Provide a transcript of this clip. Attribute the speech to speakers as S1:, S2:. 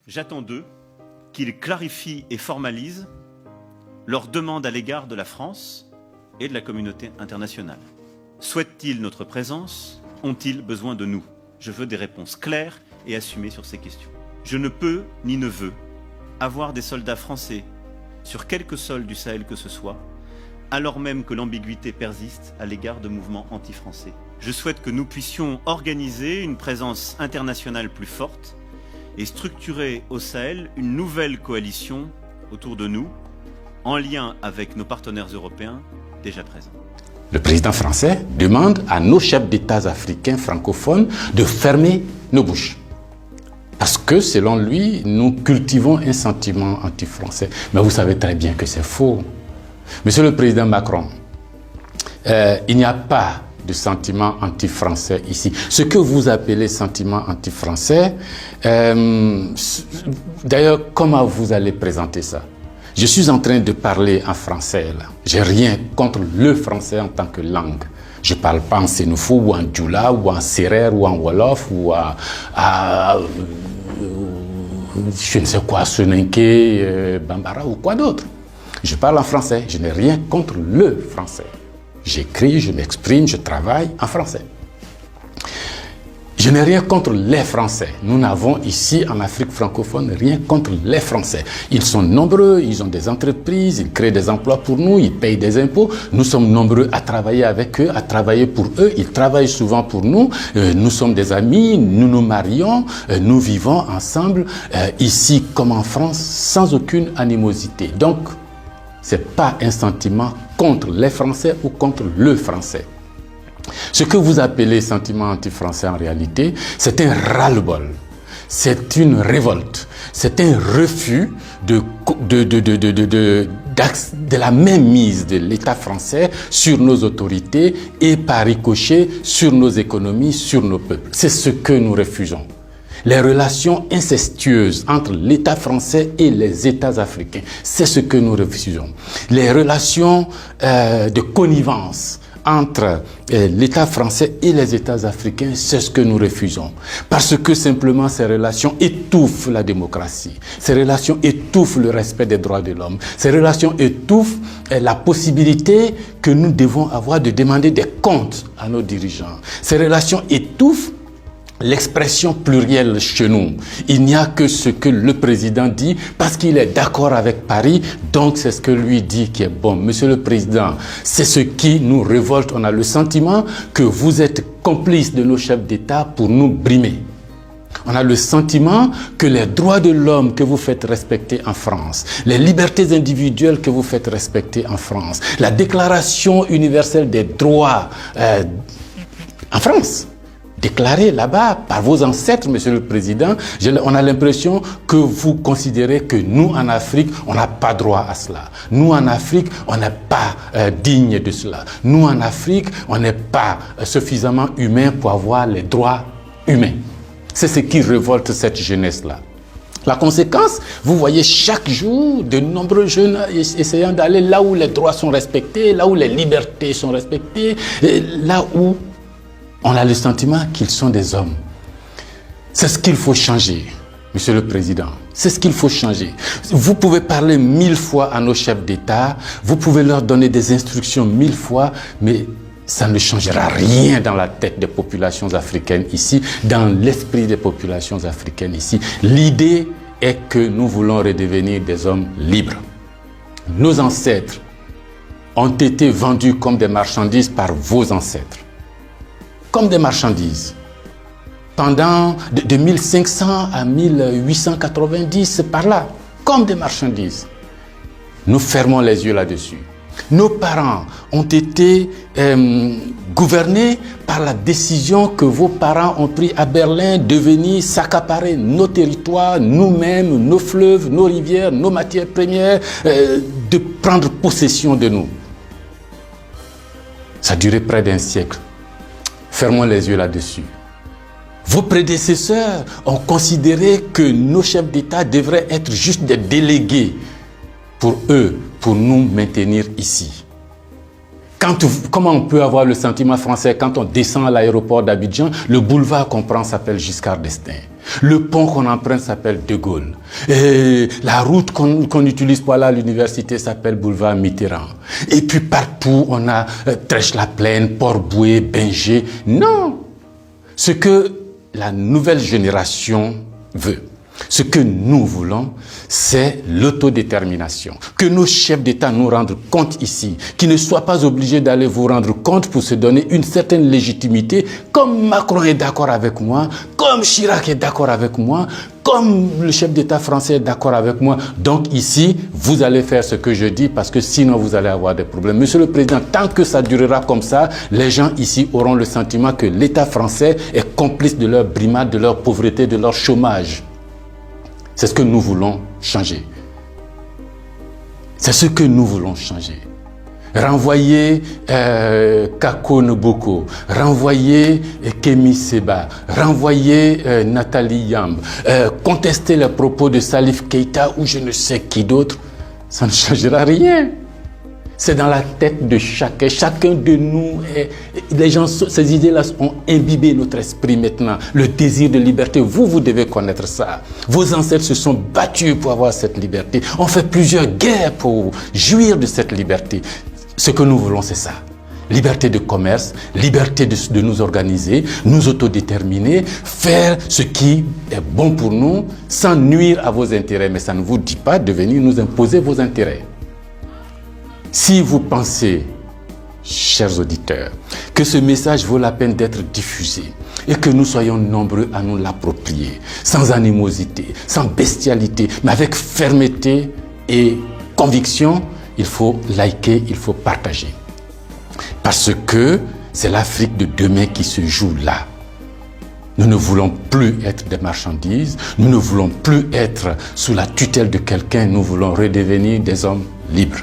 S1: J'attends d'eux qu'ils clarifient et formalisent leurs demandes à l'égard de la France et de la communauté internationale. Souhaitent-ils notre présence? Ont-ils besoin de nous? Je veux des réponses claires et assumées sur ces questions. Je ne peux ni ne veux avoir des soldats français sur quelque sol du Sahel que ce soit, alors même que l'ambiguïté persiste à l'égard de mouvements anti-français. Je souhaite que nous puissions organiser une présence internationale plus forte et structurer au Sahel une nouvelle coalition autour de nous, en lien avec nos partenaires européens déjà présents.
S2: Le président français demande à nos chefs d'État africains francophones de fermer nos bouches. Parce que, selon lui, nous cultivons un sentiment anti-français. Mais vous savez très bien que c'est faux. Monsieur le président Macron, il n'y a pas de sentiment anti-français ici. Ce que vous appelez sentiment anti-français, d'ailleurs, comment vous allez présenter ça? Je suis en train de parler en français là. J'ai rien contre le français en tant que langue. Je parle pas en sénoufo ou en djoula ou en serer ou en wolof ou je ne sais quoi, soninké, bambara ou quoi d'autre. Je parle en français. Je n'ai rien contre le français. J'écris, je m'exprime, je travaille en français. Je n'ai rien contre les Français. Nous n'avons ici en Afrique francophone rien contre les Français. Ils sont nombreux, ils ont des entreprises, ils créent des emplois pour nous, ils payent des impôts. Nous sommes nombreux à travailler avec eux, à travailler pour eux. Ils travaillent souvent pour nous. Nous sommes des amis, nous nous marions, nous vivons ensemble ici comme en France sans aucune animosité. Donc, ce n'est pas un sentiment contre les Français ou contre le Français. Ce que vous appelez sentiment anti-français en réalité, c'est un ras-le-bol, c'est une révolte, c'est un refus de la mainmise de l'État français sur nos autorités et par ricochet sur nos économies, sur nos peuples. C'est ce que nous refusons. Les relations incestueuses entre l'État français et les États africains, c'est ce que nous refusons. Les relations de connivence entre l'État français et les États africains, c'est ce que nous refusons. Parce que simplement ces relations étouffent la démocratie, ces relations étouffent le respect des droits de l'homme, ces relations étouffent la possibilité que nous devons avoir de demander des comptes à nos dirigeants. Ces relations étouffent l'expression plurielle chez nous. Il n'y a que ce que le président dit parce qu'il est d'accord avec Paris, donc c'est ce que lui dit qui est bon. Monsieur le président, c'est ce qui nous révolte. On a le sentiment que vous êtes complice de nos chefs d'État pour nous brimer. On a le sentiment que les droits de l'homme que vous faites respecter en France, les libertés individuelles que vous faites respecter en France, la déclaration universelle des droits en France, déclaré là-bas par vos ancêtres, Monsieur le Président, on a l'impression que vous considérez que nous, en Afrique, on n'a pas droit à cela. Nous, en Afrique, on n'est pas digne de cela. Nous, en Afrique, on n'est pas suffisamment humain pour avoir les droits humains. C'est ce qui révolte cette jeunesse-là. La conséquence, vous voyez chaque jour de nombreux jeunes essayant d'aller là où les droits sont respectés, là où les libertés sont respectées, là où on a le sentiment qu'ils sont des hommes. C'est ce qu'il faut changer, Monsieur le Président. C'est ce qu'il faut changer. Vous pouvez parler 1000 fois à nos chefs d'État, vous pouvez leur donner des instructions 1000 fois, mais ça ne changera rien dans la tête des populations africaines ici, dans l'esprit des populations africaines ici. L'idée est que nous voulons redevenir des hommes libres. Nos ancêtres ont été vendus comme des marchandises par vos ancêtres. Comme des marchandises. Pendant de 1500 à 1890, c'est par là, comme des marchandises. Nous fermons les yeux là-dessus. Nos parents ont été gouvernés par la décision que vos parents ont prise à Berlin de venir s'accaparer nos territoires, nous-mêmes, nos fleuves, nos rivières, nos matières premières, de prendre possession de nous. Ça a duré près d'un siècle. Fermons les yeux là-dessus. Vos prédécesseurs ont considéré que nos chefs d'État devraient être juste des délégués pour eux, pour nous maintenir ici. Comment on peut avoir le sentiment français quand on descend à l'aéroport d'Abidjan, le boulevard qu'on prend s'appelle Giscard d'Estaing. Le pont qu'on emprunte s'appelle De Gaulle. Et la route qu'on utilise pour aller à l'université s'appelle boulevard Mitterrand. Et puis partout, on a Trèche-la-Plaine, Port-Bouët, Binger. Non! Ce que la nouvelle génération veut, ce que nous voulons, c'est l'autodétermination. Que nos chefs d'État nous rendent compte ici, qu'ils ne soient pas obligés d'aller vous rendre compte pour se donner une certaine légitimité, comme Macron est d'accord avec moi, comme Chirac est d'accord avec moi, comme le chef d'État français est d'accord avec moi. Donc ici, vous allez faire ce que je dis parce que sinon vous allez avoir des problèmes. Monsieur le Président, tant que ça durera comme ça, les gens ici auront le sentiment que l'État français est complice de leur brimade, de leur pauvreté, de leur chômage. C'est ce que nous voulons changer. C'est ce que nous voulons changer. Renvoyer Kako Noboko, renvoyer Kemi Seba, renvoyer Nathalie Yamb, contester les propos de Salif Keïta ou je ne sais qui d'autre, ça ne changera rien. C'est dans la tête de chacun. Chacun de nous, les gens, ces idées-là ont imbibé notre esprit maintenant. Le désir de liberté, vous devez connaître ça. Vos ancêtres se sont battus pour avoir cette liberté. On fait plusieurs guerres pour jouir de cette liberté. Ce que nous voulons, c'est ça. Liberté de commerce, liberté de nous organiser, nous autodéterminer, faire ce qui est bon pour nous sans nuire à vos intérêts. Mais ça ne vous dit pas de venir nous imposer vos intérêts. Si vous pensez, chers auditeurs, que ce message vaut la peine d'être diffusé et que nous soyons nombreux à nous l'approprier, sans animosité, sans bestialité, mais avec fermeté et conviction, il faut liker, il faut partager. Parce que c'est l'Afrique de demain qui se joue là. Nous ne voulons plus être des marchandises, nous ne voulons plus être sous la tutelle de quelqu'un, nous voulons redevenir des hommes libres.